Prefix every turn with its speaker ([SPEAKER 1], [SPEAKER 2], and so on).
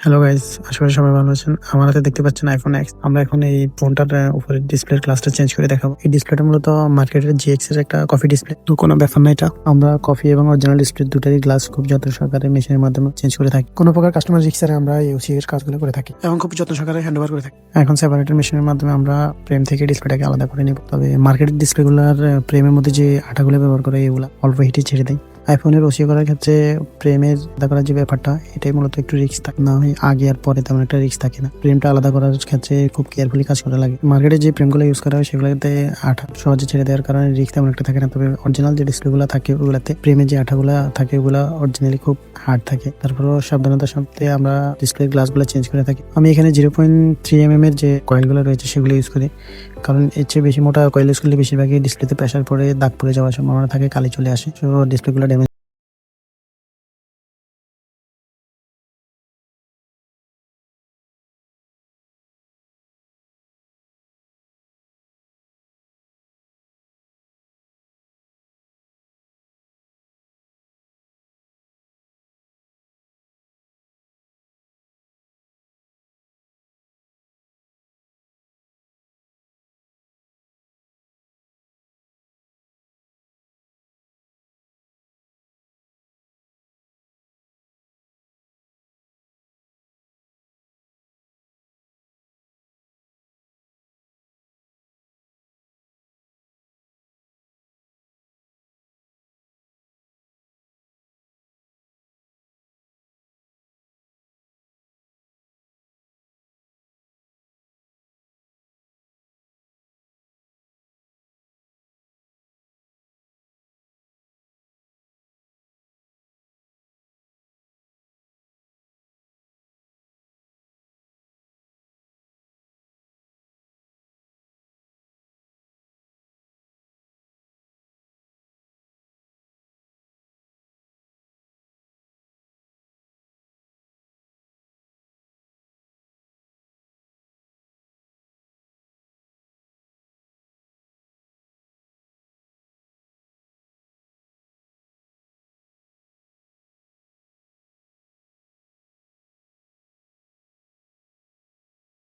[SPEAKER 1] Hello guys, আশা করি সবাই ভালো আছেন। আমার হাতে দেখতে পাচ্ছেন আইফোন এক্স। আমরা এখন এই ফোনটার উপরে ডিসপ্লের গ্লাসটা চেঞ্জ করে দেখাবো। এই ডিসপ্লেটা মূলত মার্কেটের GX এর একটা কফি ডিসপ্লে। তো কোনো ব্যাপার না এটা। আমরা কফি এবং অরিজিনাল ডিসপ্লে দুটারই গ্লাস খুব যত্ন সহকারে মেশিনের মাধ্যমে চেঞ্জ করে থাকি। কোনো প্রকার কাস্টমার রিক্স ছাড়া আমরা এই OC এর কাজগুলো করে থাকি এবং খুব যত্ন সহকারে হ্যান্ডওভার করে থাকি। এখন সেপারেটের মেশিনের মাধ্যমে আমরা ফ্রেম থেকে ডিসপ্লেটাকে আলাদা করে নিব। তবে মার্কেটের ডিসপ্লেগুলোর ফ্রেমের মধ্যে যে আঠাগুলো ব্যবহার করে এগুলা অল্প হিটে ছেড়ে দেয়। আইফোনের OC করার ক্ষেত্রে ফ্রেমের আলাদা করার যে ব্যাপারটা এটাই মূলত একটু রিস্ক থাকে, না হয় আগে আর পরে তেমন একটা রিস্ক থাকে না। ফ্রেমটা আলাদা করার ক্ষেত্রে খুব কেয়ারফুলি কাজ করা লাগে। মার্কেটে যে ফ্রেমগুলো ইউজ করা হয় সেগুলোতে আঠা সহজে ছেড়ে দেওয়ার কারণে রিস্ক তেমন একটা থাকে না। তবে অরিজিনাল যে ডিসপ্লেগুলো থাকে ওগুলোতে ফ্রেমের যে আঠাগুলো থাকে ওগুলো অরিজিনালি খুব হার্ড থাকে। তারপরেও সাবধানতার সাথে আমরা ডিসপ্লের গ্লাসগুলো চেঞ্জ করে থাকি। আমি এখানে 0.3 mm এর যে কয়েলগুলো রয়েছে সেগুলো ইউজ করি, কারণ এর চেয়ে বেশি মোটা কয়েল ইউজ করলে বেশিরভাগই ডিসপ্লেতে প্রেসার পড়ে দাগ পড়ে যাওয়ার সম্ভাবনা থাকে, কালি চলে আসে, ডিসপ্লেগুলো ড্যামেজ